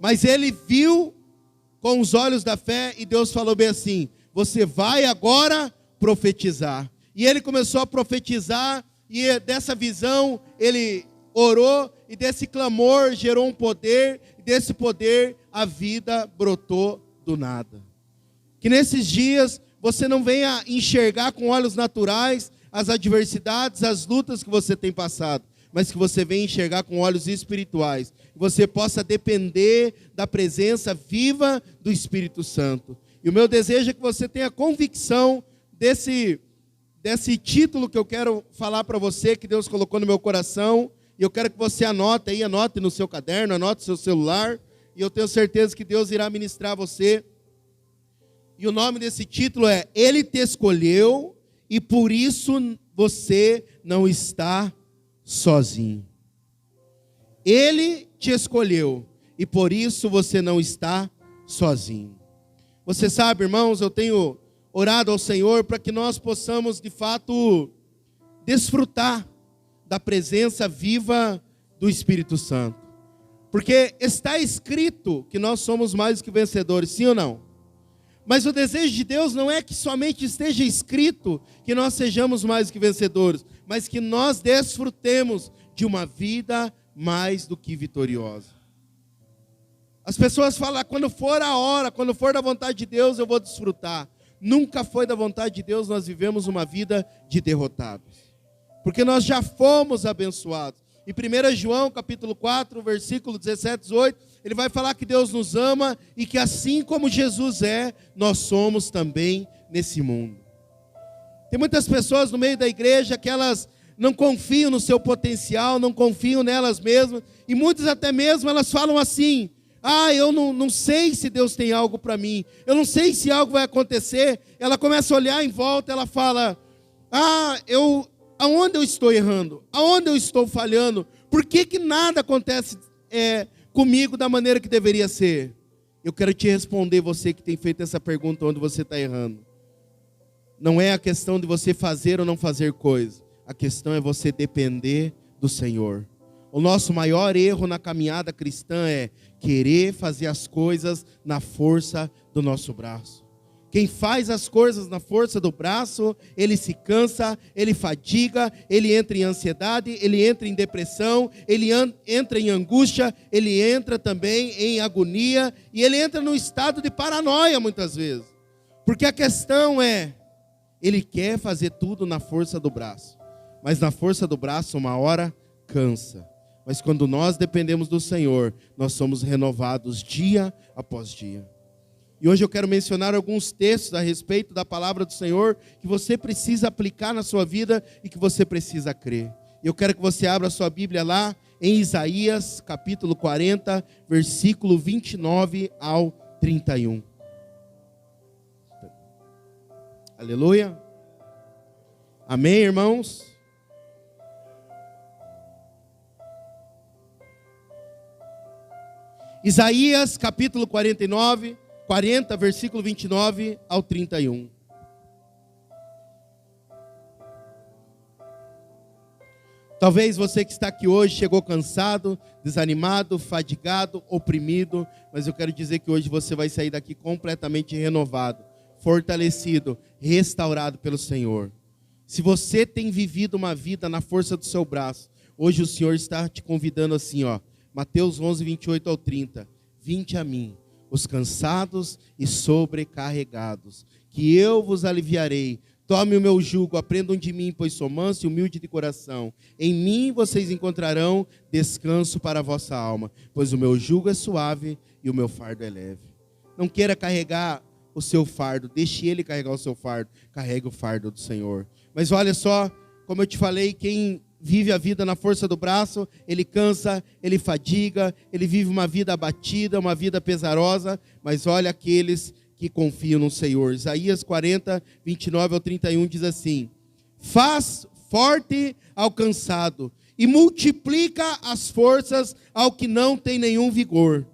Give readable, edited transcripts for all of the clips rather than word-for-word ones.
Mas ele viu com os olhos da fé e Deus falou bem assim: você vai agora profetizar. E ele começou a profetizar e dessa visão ele orou e desse clamor gerou um poder. E desse poder a vida brotou do nada. Que nesses dias você não venha enxergar com olhos naturais as adversidades, as lutas que você tem passado, mas que você venha enxergar com olhos espirituais. Que você possa depender da presença viva do Espírito Santo. E o meu desejo é que você tenha convicção desse título que eu quero falar para você, que Deus colocou no meu coração. E eu quero que você anote aí, anote no seu caderno, anote no seu celular. E eu tenho certeza que Deus irá ministrar você. E o nome desse título é: Ele te escolheu e por isso você não está sozinho. Ele te escolheu e por isso você não está sozinho. Você sabe, irmãos, eu tenho orado ao Senhor para que nós possamos de fato desfrutar da presença viva do Espírito Santo. Porque está escrito que nós somos mais do que vencedores, sim ou não? Mas o desejo de Deus não é que somente esteja escrito que nós sejamos mais do que vencedores, mas que nós desfrutemos de uma vida mais do que vitoriosa. As pessoas falam: quando for a hora, quando for da vontade de Deus, eu vou desfrutar. Nunca foi da vontade de Deus nós vivemos uma vida de derrotados, porque nós já fomos abençoados. Em 1 João capítulo 4, versículo 17, 18, ele vai falar que Deus nos ama e que assim como Jesus é, nós somos também nesse mundo. Tem muitas pessoas no meio da igreja que elas não confiam no seu potencial, não confiam nelas mesmas, e muitas até mesmo elas falam assim: eu não sei se Deus tem algo para mim, eu não sei se algo vai acontecer. Ela começa a olhar em volta, ela fala: aonde eu estou errando? Aonde eu estou falhando? Por que nada acontece comigo da maneira que deveria ser? Eu quero te responder, você que tem feito essa pergunta, onde você está errando. Não é a questão de você fazer ou não fazer coisa. A questão é você depender do Senhor. O nosso maior erro na caminhada cristã é querer fazer as coisas na força do nosso braço. Quem faz as coisas na força do braço, ele se cansa, ele fadiga, ele entra em ansiedade, ele entra em depressão, ele entra em angústia, ele entra também em agonia, e ele entra num estado de paranoia muitas vezes. Porque a questão é, ele quer fazer tudo na força do braço, mas na força do braço uma hora cansa. Mas quando nós dependemos do Senhor, nós somos renovados dia após dia. E hoje eu quero mencionar alguns textos a respeito da palavra do Senhor que você precisa aplicar na sua vida e que você precisa crer. Eu quero que você abra a sua Bíblia lá em Isaías capítulo 40, versículo 29 ao 31. Aleluia. Amém, irmãos? Isaías capítulo 40, versículo 29 ao 31. Talvez você que está aqui hoje chegou cansado, desanimado, fadigado, oprimido, mas eu quero dizer que hoje você vai sair daqui completamente renovado, fortalecido, restaurado pelo Senhor. Se você tem vivido uma vida na força do seu braço, hoje o Senhor está te convidando assim, Mateus 11, 28 ao 30. Vinde a mim, os cansados e sobrecarregados, que eu vos aliviarei. Tome o meu jugo, aprendam de mim, pois sou manso e humilde de coração. Em mim vocês encontrarão descanso para a vossa alma, pois o meu jugo é suave e o meu fardo é leve. Não queira carregar o seu fardo, deixe Ele carregar o seu fardo. Carregue o fardo do Senhor. Mas olha só, como eu te falei, quem vive a vida na força do braço, ele cansa, ele fadiga, ele vive uma vida abatida, uma vida pesarosa, mas olha aqueles que confiam no Senhor. Isaías 40, 29 ao 31 diz assim: faz forte ao cansado e multiplica as forças ao que não tem nenhum vigor.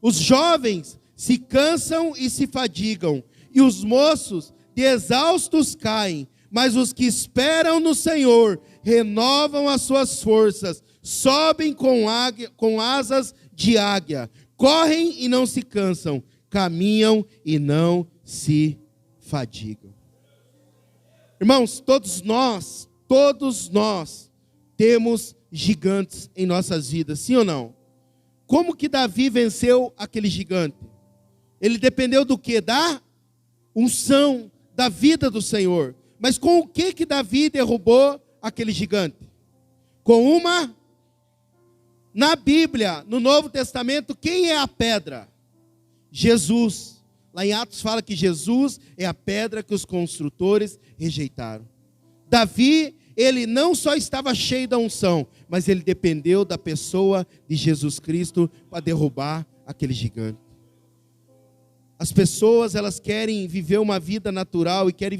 Os jovens se cansam e se fadigam, e os moços de exaustos caem, mas os que esperam no Senhor renovam as suas forças, sobem com asas de águia, correm e não se cansam, caminham e não se fadigam. Irmãos, todos nós temos gigantes em nossas vidas, sim ou não? Como que Davi venceu aquele gigante? Ele dependeu do quê? Da unção, da vida do Senhor. Mas com o que Davi derrubou aquele gigante? Na Bíblia, no Novo Testamento, quem é a pedra? Jesus. Lá em Atos fala que Jesus é a pedra que os construtores rejeitaram. Davi, ele não só estava cheio da unção, mas ele dependeu da pessoa de Jesus Cristo para derrubar aquele gigante. As pessoas, elas querem viver uma vida natural e querem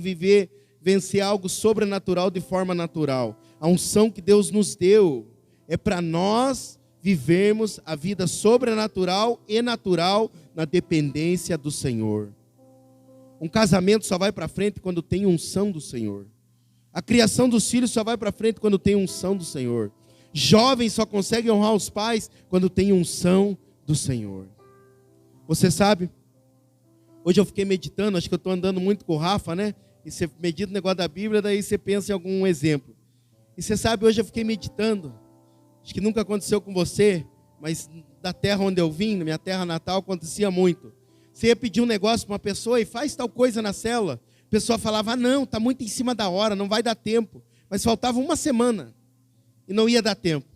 vencer algo sobrenatural de forma natural. A unção que Deus nos deu é para nós vivermos a vida sobrenatural e natural na dependência do Senhor. Um casamento só vai para frente quando tem unção do Senhor. A criação dos filhos só vai para frente quando tem unção do Senhor. Jovens só conseguem honrar os pais quando tem unção do Senhor. Você sabe, hoje eu fiquei meditando, acho que eu estou andando muito com o Rafa, né? E você medita no negócio da Bíblia, daí você pensa em algum exemplo. E você sabe, hoje eu fiquei meditando, acho que nunca aconteceu com você, mas da terra onde eu vim, na minha terra natal, acontecia muito. Você ia pedir um negócio para uma pessoa e faz tal coisa na célula. A pessoa falava, não, está muito em cima da hora, não vai dar tempo. Mas faltava uma semana e não ia dar tempo.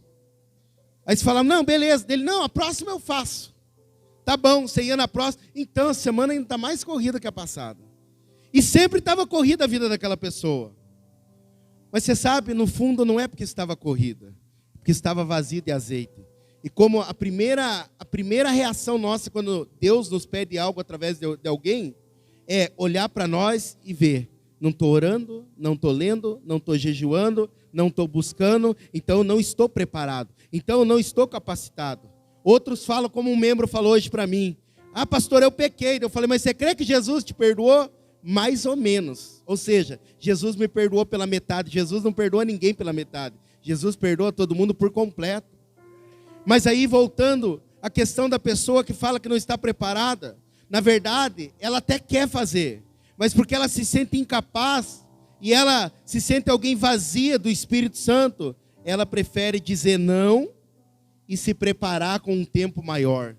Aí você falava, não, beleza. Dele, não, a próxima eu faço. Tá bom, você ia na próxima. Então a semana ainda está mais corrida que a passada. E sempre estava corrida a vida daquela pessoa. Mas você sabe, no fundo não é porque estava corrida, porque estava vazio de azeite. E como a primeira reação nossa quando Deus nos pede algo através de alguém, é olhar para nós e ver, não estou orando, não estou lendo, não estou jejuando, não estou buscando, então eu não estou preparado, então eu não estou capacitado. Outros falam, como um membro falou hoje para mim, pastor, eu pequei. Eu falei, mas você crê que Jesus te perdoou? Mais ou menos. Ou seja, Jesus me perdoou pela metade, Jesus não perdoa ninguém pela metade. Jesus perdoa todo mundo por completo. Mas aí, voltando à questão da pessoa que fala que não está preparada, na verdade, ela até quer fazer, mas porque ela se sente incapaz e ela se sente alguém vazia do Espírito Santo, ela prefere dizer não e se preparar com um tempo maior.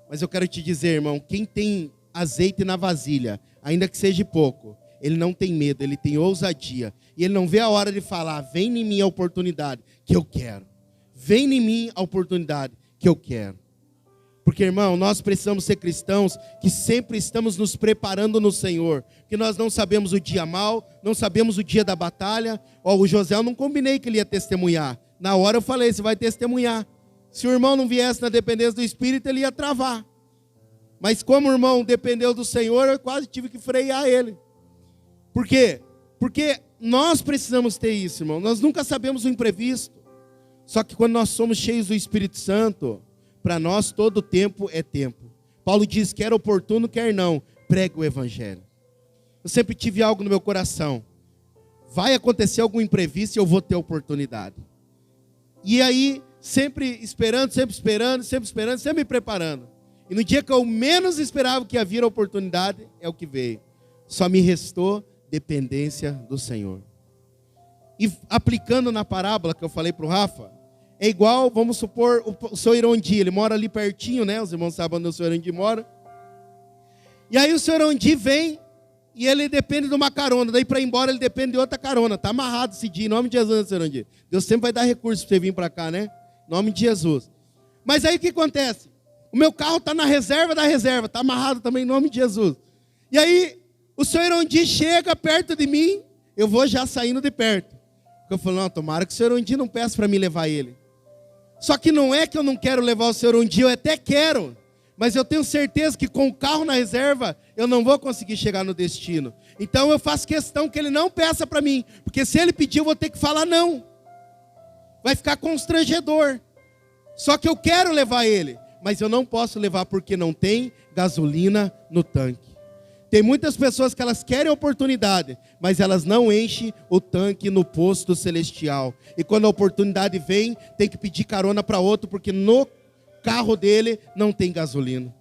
Mas eu quero te dizer, irmão, quem tem azeite na vasilha, ainda que seja pouco, ele não tem medo, ele tem ousadia. E ele não vê a hora de falar, vem em mim a oportunidade que eu quero. Vem em mim a oportunidade que eu quero. Porque, irmão, nós precisamos ser cristãos que sempre estamos nos preparando no Senhor. Que nós não sabemos o dia mau, não sabemos o dia da batalha. O José, eu não combinei que ele ia testemunhar. Na hora eu falei, você vai testemunhar. Se o irmão não viesse na dependência do Espírito, ele ia travar. Mas como o irmão dependeu do Senhor, eu quase tive que frear ele. Por quê? Porque nós precisamos ter isso, irmão. Nós nunca sabemos o imprevisto. Só que quando nós somos cheios do Espírito Santo, para nós todo tempo é tempo. Paulo diz, quer oportuno, quer não, pregue o Evangelho. Eu sempre tive algo no meu coração. Vai acontecer algum imprevisto e eu vou ter oportunidade. E aí, sempre esperando, sempre me preparando. E no dia que eu menos esperava que ia vir a oportunidade, é o que veio. Só me restou dependência do Senhor. E aplicando na parábola que eu falei para o Rafa, é igual, vamos supor, o seu Irondi, ele mora ali pertinho, né? Os irmãos sabem onde o seu Irondi mora. E aí o seu Irondi vem e ele depende de uma carona. Daí para ir embora ele depende de outra carona. Está amarrado esse dia, em nome de Jesus, seu Irondi. Deus sempre vai dar recursos para você vir para cá, né? Em nome de Jesus. Mas aí o que acontece? O meu carro está na reserva da reserva. Está amarrado também em nome de Jesus. E aí o seu Irondi chega perto de mim, eu vou já saindo de perto. Porque eu falo, não, tomara que o seu Irondi não peça para mim levar ele. Só que não é que eu não quero levar o Senhor um dia, eu até quero. Mas eu tenho certeza que com o carro na reserva, eu não vou conseguir chegar no destino. Então eu faço questão que ele não peça para mim. Porque se ele pedir, eu vou ter que falar não. Vai ficar constrangedor. Só que eu quero levar ele. Mas eu não posso levar porque não tem gasolina no tanque. Tem muitas pessoas que elas querem oportunidade, mas elas não enchem o tanque no posto celestial. E quando a oportunidade vem, tem que pedir carona para outro, porque no carro dele não tem gasolina.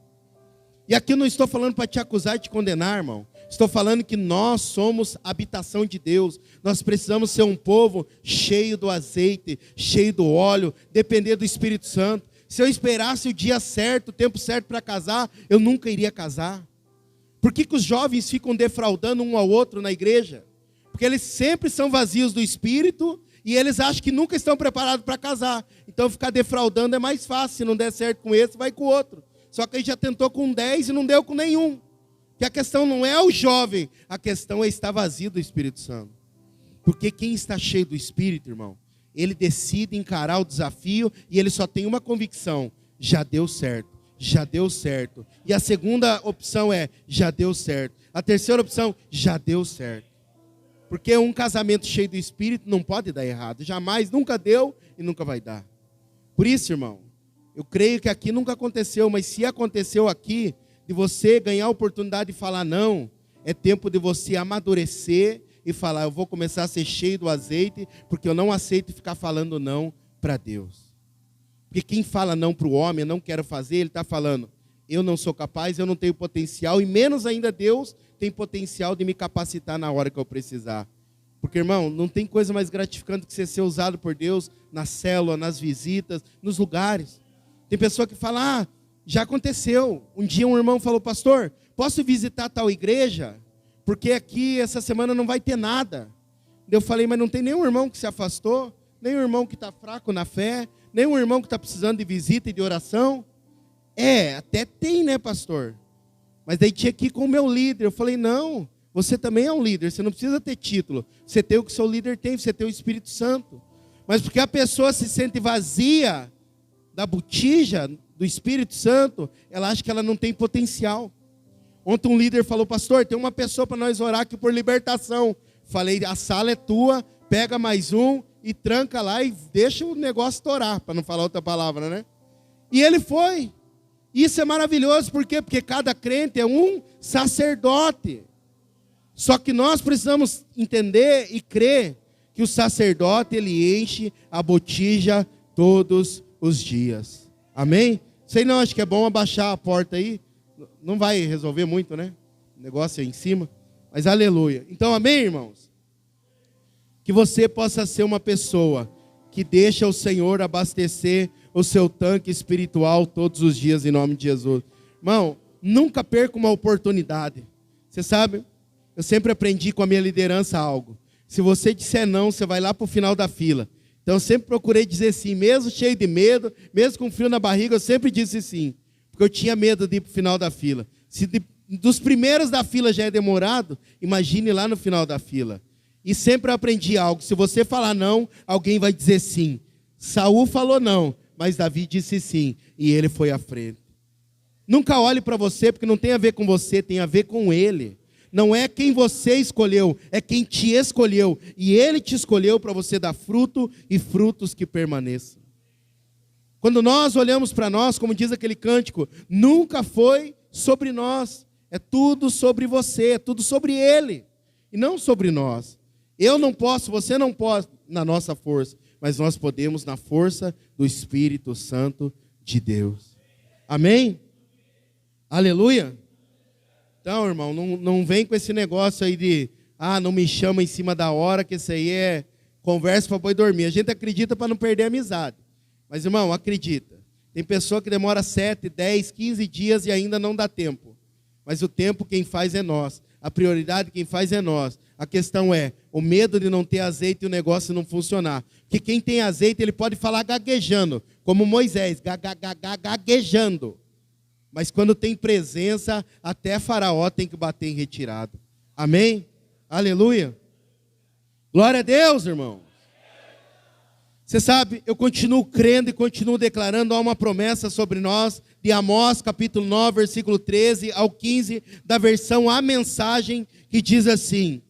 E aqui eu não estou falando para te acusar e te condenar, irmão. Estou falando que nós somos habitação de Deus. Nós precisamos ser um povo cheio do azeite, cheio do óleo, depender do Espírito Santo. Se eu esperasse o dia certo, o tempo certo para casar, eu nunca iria casar. Por que os jovens ficam defraudando um ao outro na igreja? Porque eles sempre são vazios do Espírito e eles acham que nunca estão preparados para casar. Então ficar defraudando é mais fácil. Se não der certo com esse, vai com o outro. Só que ele já tentou com 10 e não deu com nenhum. Que a questão não é o jovem, a questão é estar vazio do Espírito Santo. Porque quem está cheio do Espírito, irmão, ele decide encarar o desafio e ele só tem uma convicção: já deu certo, já deu certo. E a segunda opção é: já deu certo. A terceira opção: já deu certo. Porque um casamento cheio do Espírito não pode dar errado. Jamais, nunca deu e nunca vai dar. Por isso, irmão, eu creio que aqui nunca aconteceu, mas se aconteceu aqui, de você ganhar a oportunidade de falar não, é tempo de você amadurecer e falar: eu vou começar a ser cheio do azeite, porque eu não aceito ficar falando não para Deus. Porque quem fala não para o homem, eu não quero fazer, ele está falando: eu não sou capaz, eu não tenho potencial, e menos ainda Deus tem potencial de me capacitar na hora que eu precisar. Porque, irmão, não tem coisa mais gratificante que você ser usado por Deus na célula, nas visitas, nos lugares. Tem pessoa que fala: ah, já aconteceu. Um dia um irmão falou: pastor, posso visitar tal igreja? Porque aqui essa semana não vai ter nada. Eu falei: mas não tem nenhum irmão que se afastou, nenhum irmão que está fraco na fé, nenhum irmão que está precisando de visita e de oração. Até tem, né, pastor? Mas daí tinha que ir com o meu líder. Eu falei: não, você também é um líder, você não precisa ter título. Você tem o que seu líder tem, você tem o Espírito Santo. Mas porque a pessoa se sente vazia da botija do Espírito Santo, ela acha que ela não tem potencial. Ontem um líder falou: pastor, tem uma pessoa para nós orar aqui por libertação. Falei: a sala é tua, pega mais um e tranca lá e deixa o negócio estourar, para não falar outra palavra, né? E ele foi. Isso é maravilhoso, por quê? Porque cada crente é um sacerdote. Só que nós precisamos entender e crer que o sacerdote, ele enche a botija todos os dias. Amém? Sei não, acho que é bom abaixar a porta aí. Não vai resolver muito, né? O negócio é em cima. Mas aleluia. Então, amém, irmãos? Que você possa ser uma pessoa que deixa o Senhor abastecer o seu tanque espiritual todos os dias, em nome de Jesus. Irmão, nunca perca uma oportunidade. Você sabe, eu sempre aprendi com a minha liderança algo. Se você disser não, você vai lá para o final da fila. Então eu sempre procurei dizer sim, mesmo cheio de medo, mesmo com frio na barriga, eu sempre disse sim. Porque eu tinha medo de ir para o final da fila. Se dos primeiros da fila já é demorado, imagine lá no final da fila. E sempre eu aprendi algo: se você falar não, alguém vai dizer sim. Saul falou não, mas Davi disse sim, e ele foi à frente. Nunca olhe para você, porque não tem a ver com você, tem a ver com ele. Não é quem você escolheu, é quem te escolheu. E ele te escolheu para você dar fruto e frutos que permaneçam. Quando nós olhamos para nós, como diz aquele cântico, nunca foi sobre nós. É tudo sobre você, é tudo sobre ele. E não sobre nós. Eu não posso, você não pode na nossa força. Mas nós podemos na força do Espírito Santo de Deus. Amém? Aleluia? Então, irmão, não vem com esse negócio aí de: ah, não me chama em cima da hora, que isso aí é conversa para boi dormir. A gente acredita para não perder a amizade. Mas, irmão, acredita. Tem pessoa que demora 7, 10, 15 dias e ainda não dá tempo. Mas o tempo quem faz é nós. A prioridade quem faz é nós. A questão é o medo de não ter azeite e o negócio não funcionar. Porque quem tem azeite, ele pode falar gaguejando, como Moisés, gaguejando. Mas quando tem presença, até Faraó tem que bater em retirada. Amém? Aleluia. Glória a Deus, irmão. Você sabe, eu continuo crendo e continuo declarando, há uma promessa sobre nós, de Amós, capítulo 9, versículo 13 ao 15, da versão A Mensagem, que diz assim: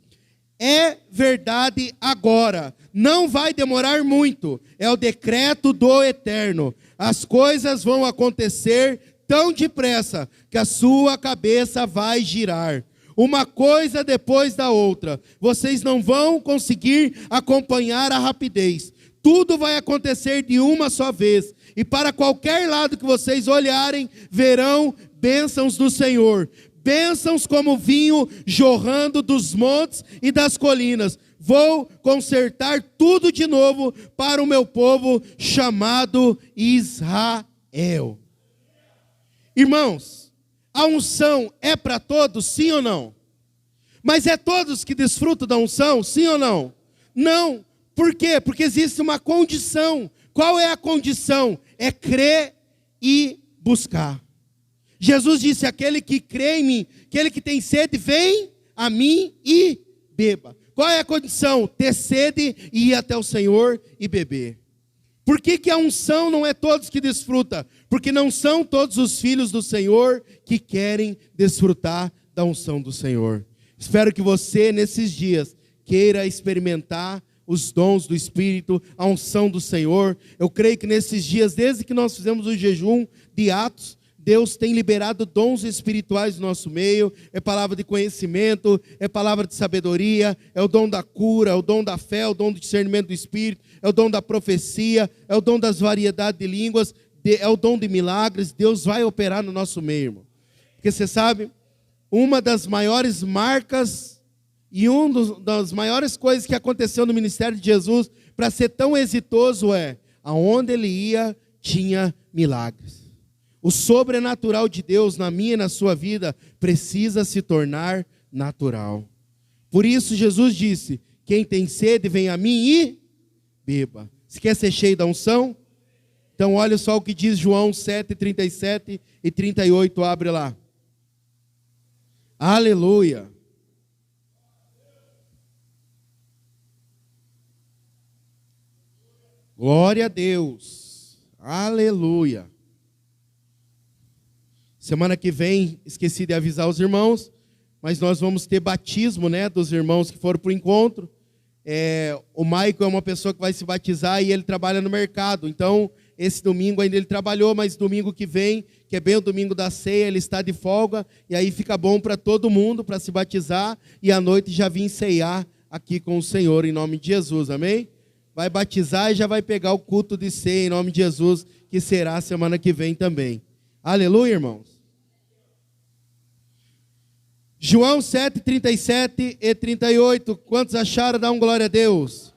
é verdade agora, não vai demorar muito, é o decreto do Eterno. As coisas vão acontecer tão depressa que a sua cabeça vai girar. Uma coisa depois da outra. Vocês não vão conseguir acompanhar a rapidez. Tudo vai acontecer de uma só vez. e para qualquer lado que vocês olharem, verão bênçãos do Senhor. Bênçãos como vinho jorrando dos montes e das colinas. Vou consertar tudo de novo para o meu povo chamado Israel. Irmãos, a unção é para todos, sim ou não? Mas é todos que desfrutam da unção, sim ou não? Não. Por quê? Porque existe uma condição. Qual é a condição? É crer e buscar. Jesus disse: aquele que crê em mim, aquele que tem sede, vem a mim e beba. Qual é a condição? Ter sede e ir até o Senhor e beber. Por que a unção não é todos que desfrutam? Porque não são todos os filhos do Senhor que querem desfrutar da unção do Senhor. Espero que você, nesses dias, queira experimentar os dons do Espírito, a unção do Senhor. Eu creio que nesses dias, desde que nós fizemos o jejum de Atos, Deus tem liberado dons espirituais no nosso meio. É palavra de conhecimento, é palavra de sabedoria, é o dom da cura, é o dom da fé, é o dom do discernimento do Espírito, é o dom da profecia, é o dom das variedades de línguas, é o dom de milagres. Deus vai operar no nosso meio, irmão. Porque você sabe, uma das maiores marcas e uma das maiores coisas que aconteceu no ministério de Jesus, para ser tão exitoso, é aonde ele ia, tinha milagres. O sobrenatural de Deus na minha e na sua vida precisa se tornar natural. Por isso Jesus disse: quem tem sede, vem a mim e beba. Se quer ser cheio da unção? Então olha só o que diz João 7, 37 e 38, abre lá. Aleluia. Glória a Deus. Aleluia. Semana que vem, esqueci de avisar os irmãos, mas nós vamos ter batismo, né, dos irmãos que foram para o encontro. O Maico é uma pessoa que vai se batizar e ele trabalha no mercado. Então, esse domingo ainda ele trabalhou, mas domingo que vem, que é bem o domingo da ceia, ele está de folga. E aí fica bom para todo mundo, para se batizar. E à noite já vir ceiar aqui com o Senhor, em nome de Jesus, amém? Vai batizar e já vai pegar o culto de ceia, em nome de Jesus, que será semana que vem também. Aleluia, irmãos. João 7, 37 e 38, quantos acharam? Dá um glória a Deus.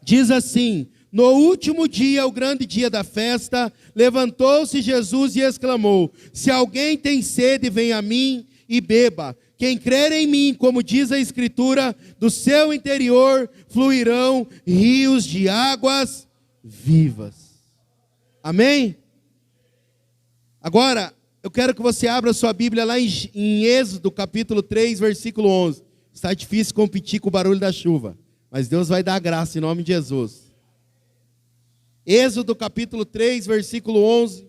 Diz assim: no último dia, o grande dia da festa, levantou-se Jesus e exclamou: se alguém tem sede, vem a mim e beba. Quem crer em mim, como diz a Escritura, do seu interior fluirão rios de águas vivas. Amém? Agora, eu quero que você abra sua Bíblia lá em Êxodo, capítulo 3, versículo 11. Está difícil competir com o barulho da chuva, mas Deus vai dar graça em nome de Jesus. Êxodo, capítulo 3, versículo 11.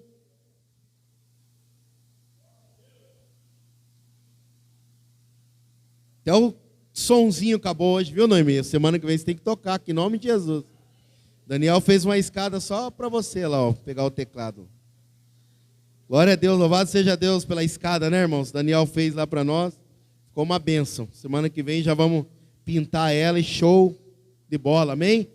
Até o sonzinho acabou hoje, viu, Noemi? Semana que vem você tem que tocar aqui em nome de Jesus. Daniel fez uma escada só para você lá, ó, pegar o teclado. Glória a Deus, louvado seja Deus pela escada, né, irmãos? Daniel fez lá para nós, ficou uma bênção. Semana que vem já vamos pintar ela e show de bola, amém?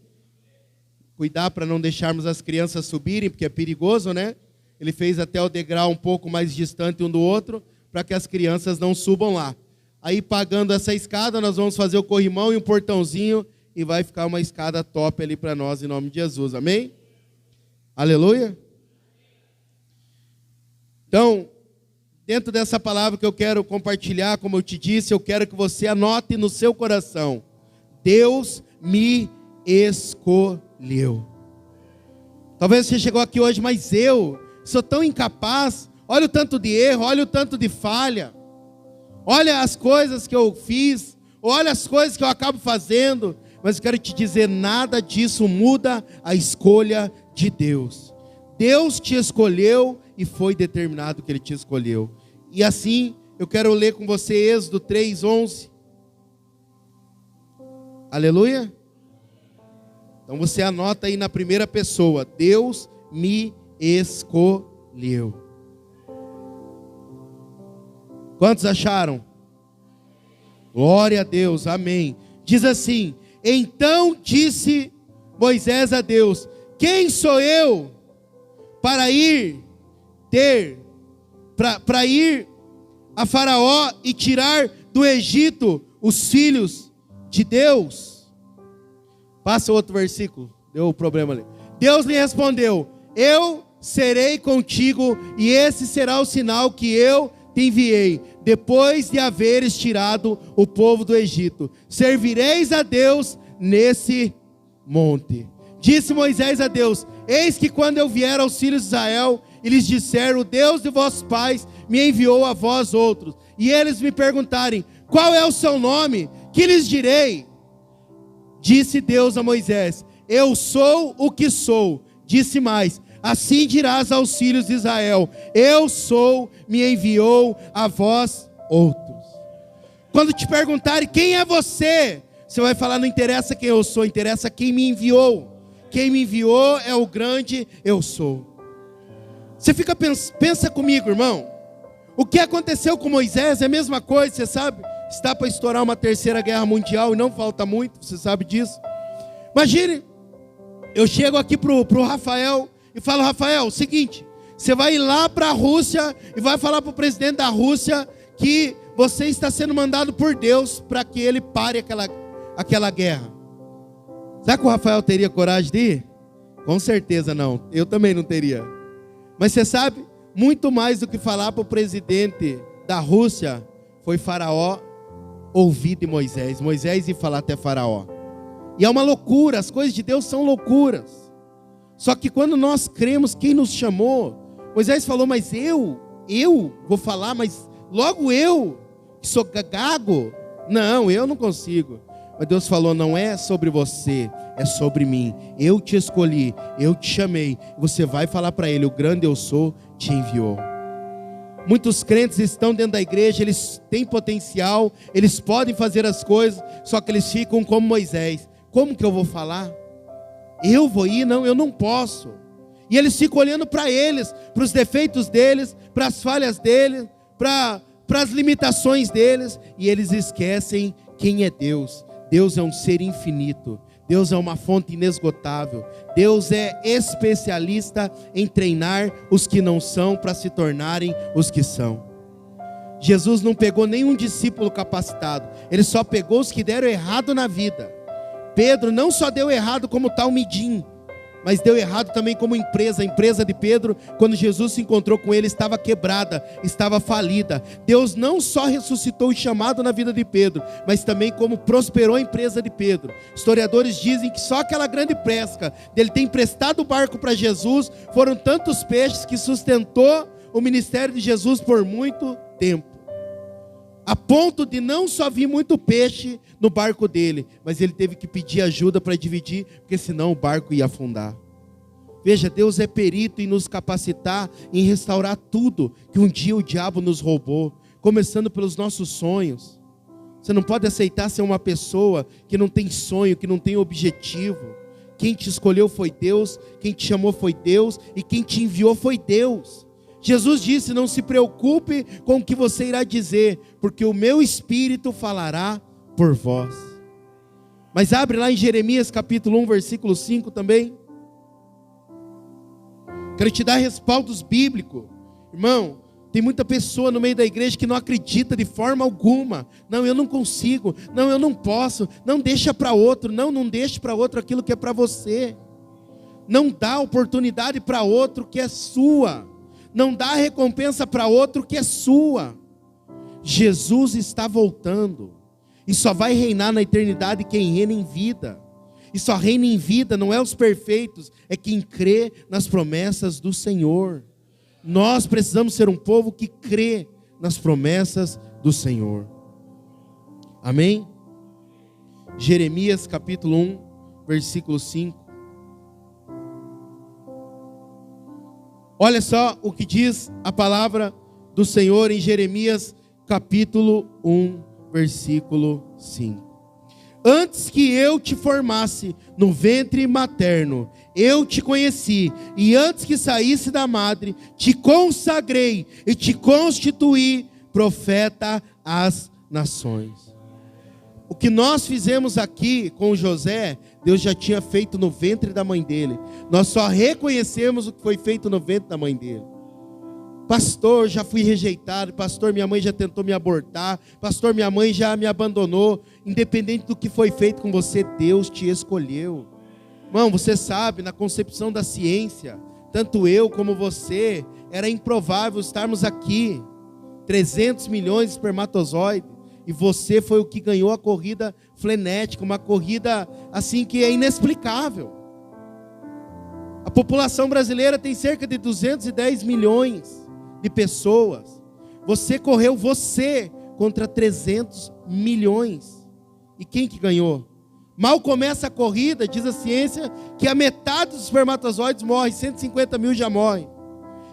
Cuidar para não deixarmos as crianças subirem, porque é perigoso, né? Ele fez até o degrau um pouco mais distante um do outro, para que as crianças não subam lá. Aí, pagando essa escada, nós vamos fazer o corrimão e um portãozinho, e vai ficar uma escada top ali para nós, em nome de Jesus, amém? Aleluia? Então, dentro dessa palavra que eu quero compartilhar, como eu te disse, eu quero que você anote no seu coração: Deus me escolheu. Talvez você chegou aqui hoje, mas eu sou tão incapaz. Olha o tanto de erro, olha o tanto de falha. Olha as coisas que eu fiz, olha as coisas que eu acabo fazendo. Mas eu quero te dizer, nada disso muda a escolha de Deus. Deus te escolheu e foi determinado que Ele te escolheu. E assim, eu quero ler com você Êxodo 3, 11. Aleluia? Então você anota aí na primeira pessoa: Deus me escolheu. Quantos acharam? Glória a Deus, amém. Diz assim: então disse Moisés a Deus: quem sou eu para ir a Faraó e tirar do Egito os filhos de Deus. Passa outro versículo, deu um problema ali. Deus lhe respondeu: eu serei contigo, e esse será o sinal que eu te enviei, depois de haveres tirado o povo do Egito. Servireis a Deus nesse monte. Disse Moisés a Deus: eis que quando eu vier aos filhos de Israel, e lhes disser: o Deus de vossos pais me enviou a vós outros, e eles me perguntarem: qual é o seu nome? Que lhes direi? Disse Deus a Moisés: eu sou o que sou. Disse mais: assim dirás aos filhos de Israel: eu sou, me enviou a vós outros. Quando te perguntarem quem é você, você vai falar: não interessa quem eu sou, interessa quem me enviou. Quem me enviou é o grande eu sou. Você pensa comigo, irmão. O que aconteceu com Moisés é a mesma coisa, você sabe? Está para estourar uma terceira guerra mundial e não falta muito, você sabe disso. Imagine, eu chego aqui pro Rafael e falo: Rafael, o seguinte, você vai ir lá para a Rússia e vai falar para o presidente da Rússia que você está sendo mandado por Deus para que ele pare aquela guerra. Será que o Rafael teria coragem de ir? Com certeza não, eu também não teria. Mas você sabe, muito mais do que falar para o presidente da Rússia, foi Faraó ouvir de Moisés. Moisés ia falar até Faraó. E é uma loucura, as coisas de Deus são loucuras. Só que quando nós cremos quem nos chamou, Moisés falou: mas eu vou falar, mas logo eu, que sou gago? Não, eu não consigo. Mas Deus falou: não é sobre você, é sobre mim. Eu te escolhi, eu te chamei. Você vai falar para ele: o grande eu sou te enviou. Muitos crentes estão dentro da igreja, eles têm potencial, eles podem fazer as coisas, só que eles ficam como Moisés: como que eu vou falar? Eu vou ir? Não, eu não posso. E eles ficam olhando para eles, para os defeitos deles, para as falhas deles, para as limitações deles, e eles esquecem quem é Deus. Deus é um ser infinito, Deus é uma fonte inesgotável, Deus é especialista em treinar os que não são para se tornarem os que são. Jesus não pegou nenhum discípulo capacitado, ele só pegou os que deram errado na vida. Pedro não só deu errado como Talmidim, mas deu errado também como empresa. A empresa de Pedro, quando Jesus se encontrou com ele, estava quebrada, estava falida. Deus não só ressuscitou o chamado na vida de Pedro, mas também como prosperou a empresa de Pedro. Historiadores dizem que só aquela grande pesca dele ter emprestado o barco para Jesus, foram tantos peixes que sustentou o ministério de Jesus por muito tempo, a ponto de não só vir muito peixe no barco dele, mas ele teve que pedir ajuda para dividir, porque senão o barco ia afundar. Veja, Deus é perito em nos capacitar, em restaurar tudo que um dia o diabo nos roubou, começando pelos nossos sonhos. Você não pode aceitar ser uma pessoa que não tem sonho, que não tem objetivo. Quem te escolheu foi Deus, quem te chamou foi Deus, e quem te enviou foi Deus. Jesus disse: não se preocupe com o que você irá dizer, porque o meu Espírito falará por vós. Mas abre lá em Jeremias capítulo 1, versículo 5 também. Quero te dar respaldos bíblicos. Irmão, tem muita pessoa no meio da igreja que não acredita de forma alguma. Não, eu não consigo. Não, eu não posso. Não deixa para outro. Não deixe para outro aquilo que é para você. Não dá oportunidade para outro que é sua. Não dá recompensa para outro que é sua. Jesus está voltando, e só vai reinar na eternidade quem reina em vida. E só reina em vida não é os perfeitos, é quem crê nas promessas do Senhor. Nós precisamos ser um povo que crê nas promessas do Senhor. Amém? Jeremias capítulo 1, versículo 5. Olha só o que diz a palavra do Senhor em Jeremias capítulo 1, versículo 5. Antes que eu te formasse no ventre materno, eu te conheci, e antes que saísse da madre, te consagrei e te constituí profeta às nações. O que nós fizemos aqui com José, Deus já tinha feito no ventre da mãe dele. Nós só reconhecemos o que foi feito no ventre da mãe dele. Pastor, já fui rejeitado. Pastor, minha mãe já tentou me abortar. Pastor, minha mãe já me abandonou. Independente do que foi feito com você, Deus te escolheu. Irmão, você sabe, na concepção da ciência, tanto eu como você, era improvável estarmos aqui. 300 milhões de espermatozoides. E você foi o que ganhou a corrida frenética, uma corrida assim que é inexplicável. A população brasileira tem cerca de 210 milhões de pessoas. Você correu contra 300 milhões. E quem que ganhou? Mal começa a corrida, diz a ciência, que a metade dos espermatozoides morre, 150 mil já morrem.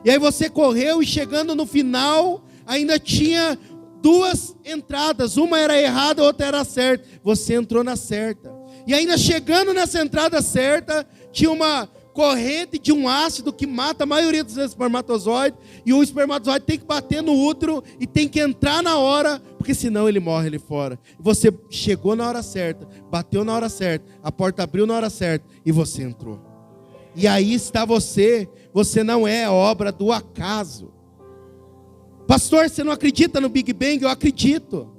E aí você correu e chegando no final, ainda tinha 2 entradas, uma era errada, a outra era certa. Você entrou na certa. E ainda chegando nessa entrada certa, tinha uma corrente de um ácido que mata a maioria dos espermatozoides, e o espermatozoide tem que bater no útero e tem que entrar na hora, porque senão ele morre ali fora. Você chegou na hora certa, bateu na hora certa, a porta abriu na hora certa e você entrou. E aí está você não é obra do acaso. Pastor, você não acredita no Big Bang? Eu acredito.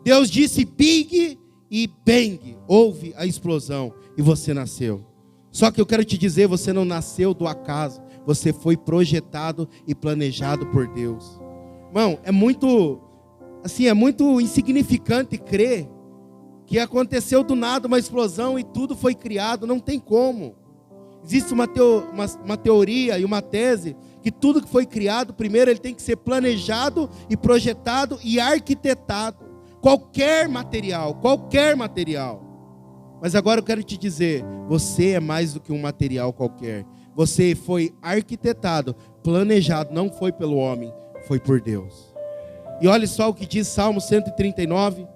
Deus disse Big e Bang, houve a explosão e você nasceu. Só que eu quero te dizer, você não nasceu do acaso, você foi projetado e planejado por Deus. Irmão, é muito insignificante crer que aconteceu do nada uma explosão e tudo foi criado, não tem como. Existe uma teoria e uma tese que tudo que foi criado, primeiro ele tem que ser planejado e projetado e arquitetado. Qualquer material. Mas agora eu quero te dizer, você é mais do que um material qualquer. Você foi arquitetado, planejado, não foi pelo homem, foi por Deus. E olha só o que diz Salmo 139.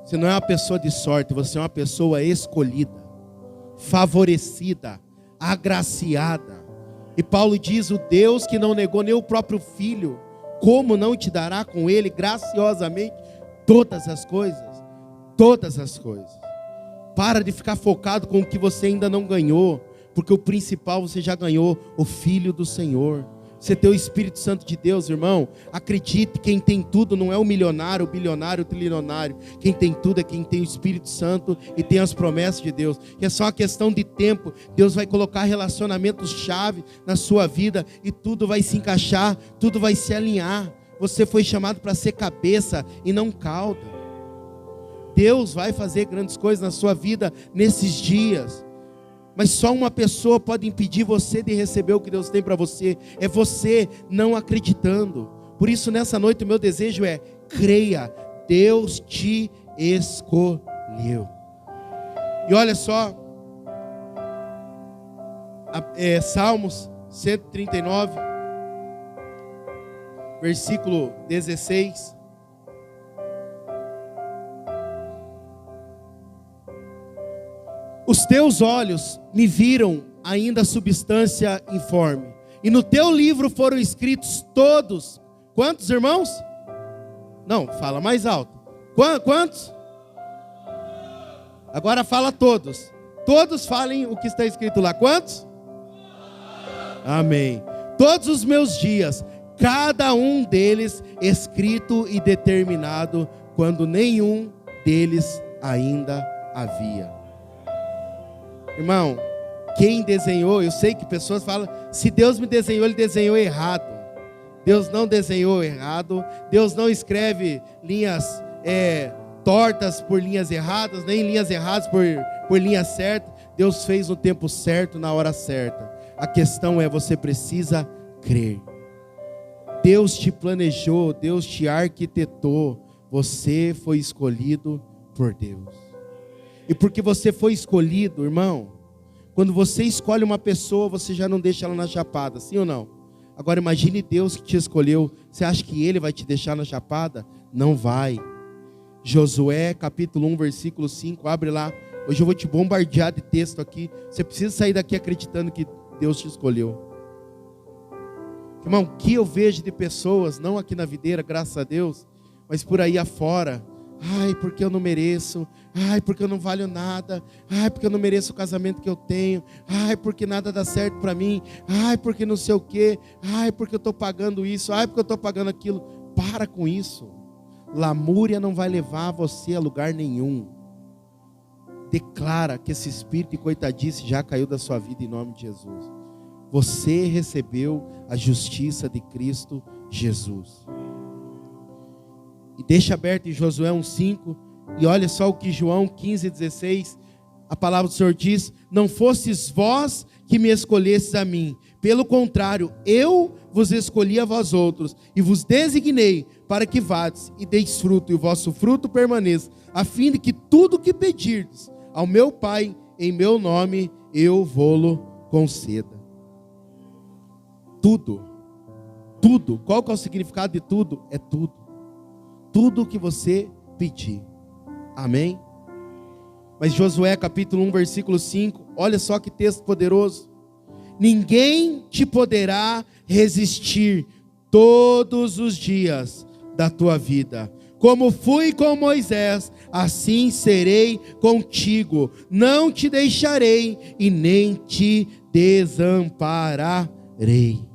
Você não é uma pessoa de sorte, você é uma pessoa escolhida, favorecida, agraciada. E Paulo diz, o Deus que não negou nem o próprio Filho, como não te dará com Ele graciosamente todas as coisas? Todas as coisas. Para de ficar focado com o que você ainda não ganhou, porque o principal você já ganhou, o Filho do Senhor. Você tem o Espírito Santo de Deus, irmão. Acredite, quem tem tudo não é o milionário, o bilionário, o trilionário. Quem tem tudo é quem tem o Espírito Santo e tem as promessas de Deus. E é só uma questão de tempo. Deus vai colocar relacionamentos-chave na sua vida e tudo vai se encaixar, tudo vai se alinhar. Você foi chamado para ser cabeça e não cauda. Deus vai fazer grandes coisas na sua vida nesses dias. Mas só uma pessoa pode impedir você de receber o que Deus tem para você. É você não acreditando. Por isso nessa noite o meu desejo é: creia, Deus te escolheu. E olha só, Salmos 139, versículo 16. Os teus olhos me viram ainda substância informe, e no teu livro foram escritos todos. Quantos, irmãos? Não, fala mais alto. Quantos? Agora fala todos. Todos falem o que está escrito lá. Quantos? Amém. Todos os meus dias, cada um deles escrito e determinado, quando nenhum deles ainda havia. Irmão, quem desenhou, eu sei que pessoas falam, se Deus me desenhou, Ele desenhou errado. Deus não desenhou errado, Deus não escreve linhas tortas por linhas erradas, nem linhas erradas por linhas certas. Deus fez no tempo certo, na hora certa. A questão é, você precisa crer. Deus te planejou, Deus te arquitetou, você foi escolhido por Deus. E porque você foi escolhido, irmão, quando você escolhe uma pessoa, você já não deixa ela na chapada, sim ou não? Agora imagine Deus que te escolheu, você acha que Ele vai te deixar na chapada? Não vai. Josué capítulo 1, versículo 5, abre lá. Hoje eu vou te bombardear de texto aqui. Você precisa sair daqui acreditando que Deus te escolheu. Irmão, o que eu vejo de pessoas, não aqui na videira, graças a Deus, mas por aí afora, ai, porque eu não mereço, ai, porque eu não valho nada, ai, porque eu não mereço o casamento que eu tenho, ai, porque nada dá certo para mim, ai, porque não sei o quê, ai, porque eu estou pagando isso, ai, porque eu estou pagando aquilo. Para com isso. Lamúria não vai levar você a lugar nenhum. Declara que esse espírito de coitadice já caiu da sua vida em nome de Jesus. Você recebeu a justiça de Cristo Jesus. E deixa aberto em Josué 1:5, e olha só o que João 15:16, a palavra do Senhor diz: não fostes vós que me escolhestes a mim, pelo contrário, eu vos escolhi a vós outros, e vos designei para que vades e deis fruto, e o vosso fruto permaneça, a fim de que tudo o que pedirdes ao meu Pai, em meu nome, eu vô-lo conceda. Tudo, tudo, qual que é o significado de tudo? É tudo. Tudo o que você pedir. Amém? Mas Josué capítulo 1, versículo 5, olha só que texto poderoso. Ninguém te poderá resistir todos os dias da tua vida. Como fui com Moisés, assim serei contigo. Não te deixarei e nem te desampararei.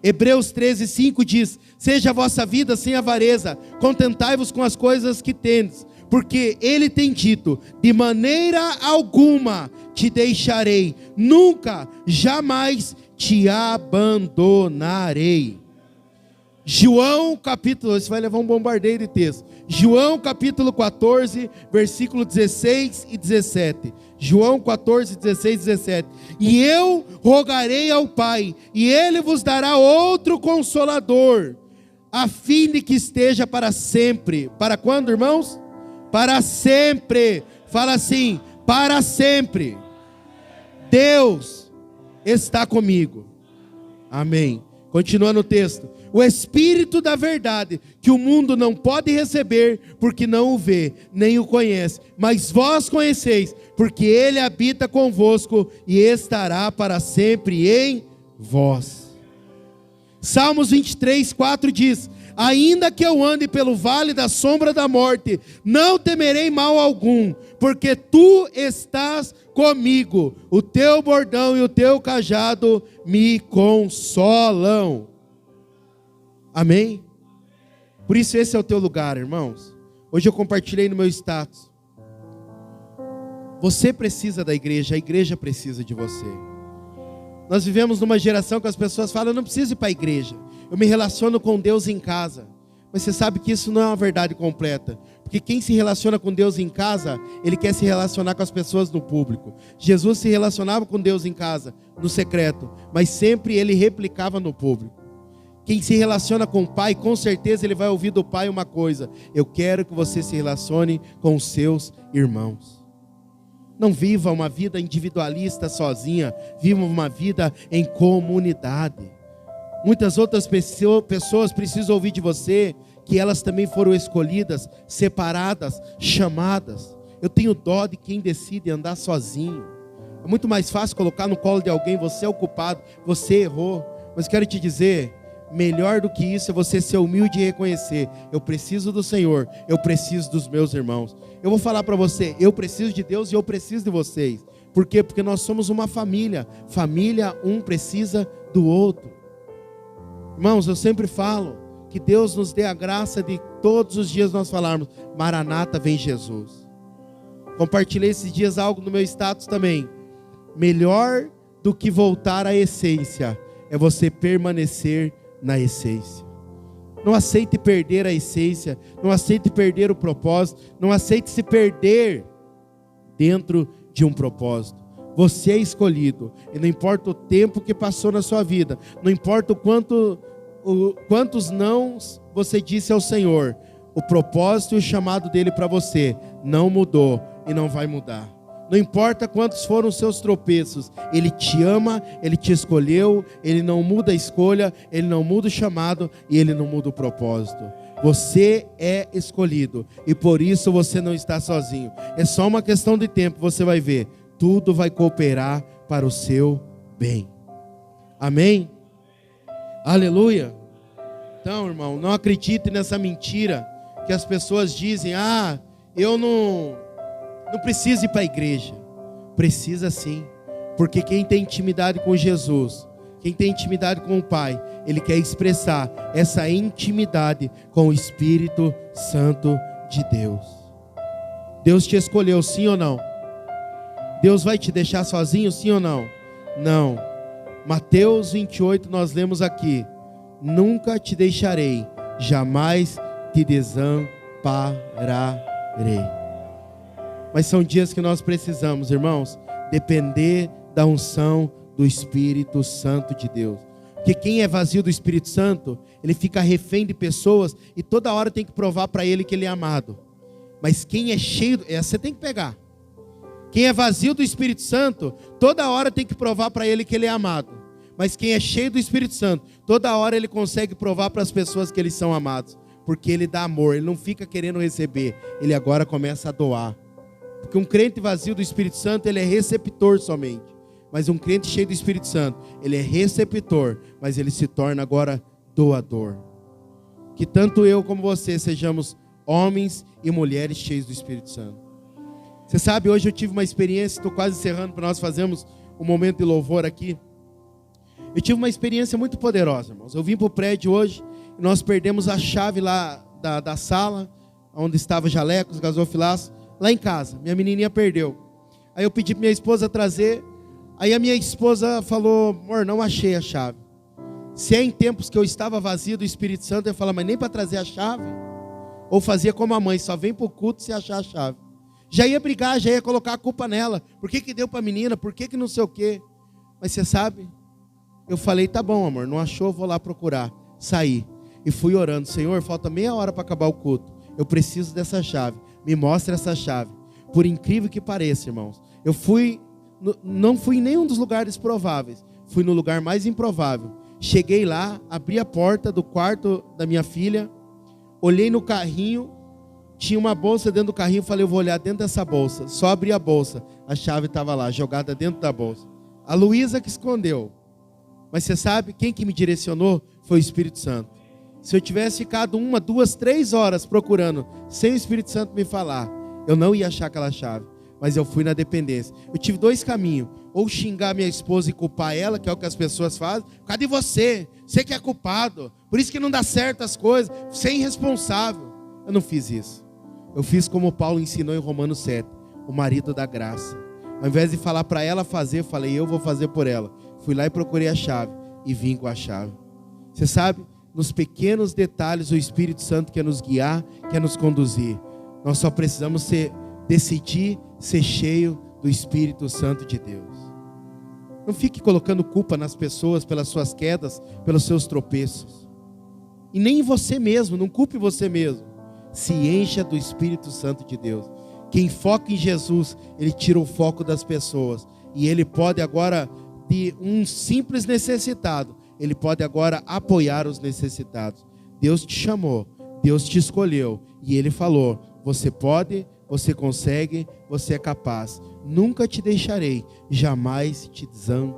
Hebreus 13:5 diz: seja a vossa vida sem avareza, contentai-vos com as coisas que tendes, porque ele tem dito: de maneira alguma te deixarei, nunca, jamais te abandonarei. João capítulo, você vai levar um bombardeio de texto. João capítulo 14, versículo 16 e 17. João 14, 16 e 17. E eu rogarei ao Pai, e Ele vos dará outro Consolador, a fim de que esteja para sempre. Para quando, irmãos? Para sempre. Fala assim: para sempre. Deus está comigo. Amém. Continuando o texto. O Espírito da verdade, que o mundo não pode receber, porque não o vê, nem o conhece. Mas vós conheceis, porque Ele habita convosco e estará para sempre em vós. Salmos 23:4 diz: ainda que eu ande pelo vale da sombra da morte, não temerei mal algum, porque tu estás comigo, o teu bordão e o teu cajado me consolam. Amém? Por isso esse é o teu lugar, irmãos. Hoje eu compartilhei no meu status. Você precisa da igreja, a igreja precisa de você. Nós vivemos numa geração que as pessoas falam: eu não preciso ir para a igreja, eu me relaciono com Deus em casa. Mas você sabe que isso não é uma verdade completa. Porque quem se relaciona com Deus em casa, ele quer se relacionar com as pessoas no público. Jesus se relacionava com Deus em casa, no secreto, mas sempre ele replicava no público. Quem se relaciona com o Pai, com certeza ele vai ouvir do Pai uma coisa: eu quero que você se relacione com os seus irmãos. Não viva uma vida individualista sozinha, viva uma vida em comunidade. Muitas outras pessoas precisam ouvir de você que elas também foram escolhidas, separadas, chamadas. Eu tenho dó de quem decide andar sozinho. É muito mais fácil colocar no colo de alguém: você é o culpado, você errou. Mas quero te dizer, melhor do que isso é você ser humilde e reconhecer: eu preciso do Senhor, eu preciso dos meus irmãos. Eu vou falar para você: eu preciso de Deus e eu preciso de vocês. Por quê? Porque nós somos uma família. Família, um precisa do outro. Irmãos, eu sempre falo que Deus nos dê a graça de todos os dias nós falarmos: Maranata, vem Jesus. Compartilhei esses dias algo no meu status também. Melhor do que voltar à essência é você permanecer na essência. Não aceite perder a essência, não aceite perder o propósito, não aceite se perder dentro de um propósito. Você é escolhido, e não importa o tempo que passou na sua vida, não importa quantos nãos você disse ao Senhor, o propósito e o chamado dele para você não mudou e não vai mudar. Não importa quantos foram os seus tropeços, Ele te ama, Ele te escolheu, Ele não muda a escolha, Ele não muda o chamado e Ele não muda o propósito. Você é escolhido e por isso você não está sozinho. É só uma questão de tempo, você vai ver. Tudo vai cooperar para o seu bem. Amém? Aleluia. Então Então, irmão, não acredite nessa mentira que as pessoas dizem: eu não preciso ir para a igreja. Precisa sim, porque quem tem intimidade com Jesus, quem tem intimidade com o Pai, ele quer expressar essa intimidade com o Espírito Santo de Deus. Deus te escolheu, sim ou não? Deus vai te deixar sozinho, sim ou não? Não. Mateus 28 nós lemos aqui: nunca te deixarei, jamais te desampararei. Mas são dias que nós precisamos, irmãos, depender da unção do Espírito Santo de Deus. Porque quem é vazio do Espírito Santo, ele fica refém de pessoas e toda hora tem que provar para ele que ele é amado. Mas quem é cheio, você tem que pegar. Quem é vazio do Espírito Santo, toda hora tem que provar para ele que ele é amado. Mas quem é cheio do Espírito Santo, toda hora ele consegue provar para as pessoas que eles são amados. Porque ele dá amor, ele não fica querendo receber, ele agora começa a doar. Porque um crente vazio do Espírito Santo, ele é receptor somente. Mas um crente cheio do Espírito Santo, ele é receptor, mas ele se torna agora doador. Que tanto eu como você sejamos homens e mulheres cheios do Espírito Santo. Você sabe, hoje eu tive uma experiência, estou quase encerrando para nós fazermos um momento de louvor aqui. Eu tive uma experiência muito poderosa, irmãos. Eu vim para o prédio hoje e nós perdemos a chave lá da sala, onde estava jalecos, gasofilaço, lá em casa. Minha menininha perdeu. Aí eu pedi para minha esposa trazer. Aí a minha esposa falou: amor, não achei a chave. Se é em tempos que eu estava vazio do Espírito Santo, eu ia falar: mas nem para trazer a chave? Ou fazia como a mãe, só vem para o culto se achar a chave. Já ia brigar, já ia colocar a culpa nela. Por que deu para a menina? Por que não sei o quê? Mas você sabe, eu falei: tá bom, amor, não achou, vou lá procurar. Saí e fui orando: Senhor, falta meia hora para acabar o culto. Eu preciso dessa chave. Me mostra essa chave. Por incrível que pareça, irmãos, eu não fui em nenhum dos lugares prováveis. Fui no lugar mais improvável. Cheguei lá, abri a porta do quarto da minha filha, olhei no carrinho, tinha uma bolsa dentro do carrinho. Falei: eu vou olhar dentro dessa bolsa. Só abri a bolsa, a chave estava lá, jogada dentro da bolsa. A Luísa que escondeu. Mas você sabe, quem que me direcionou foi o Espírito Santo. Se eu tivesse ficado 1, 2, 3 horas procurando, sem o Espírito Santo me falar, eu não ia achar aquela chave. Mas eu fui na dependência. Eu tive 2 caminhos: ou xingar minha esposa e culpar ela, que é o que as pessoas fazem. Cadê você? Você que é culpado. Por isso que não dá certo as coisas. Você é irresponsável. Eu não fiz isso. Eu fiz como Paulo ensinou em Romanos 7. O marido da graça. Ao invés de falar para ela fazer, eu falei: eu vou fazer por ela. Fui lá e procurei a chave. E vim com a chave. Você sabe, nos pequenos detalhes o Espírito Santo quer nos guiar, quer nos conduzir. Nós só precisamos decidir ser cheio do Espírito Santo de Deus. Não fique colocando culpa nas pessoas pelas suas quedas, pelos seus tropeços. E nem em você mesmo, não culpe você mesmo. Se encha do Espírito Santo de Deus. Quem foca em Jesus, ele tira o foco das pessoas. E ele pode agora, de um simples necessitado, ele pode agora apoiar os necessitados. Deus te chamou, Deus te escolheu. E ele falou: você pode, você consegue, você é capaz. Nunca te deixarei, jamais te desamparo.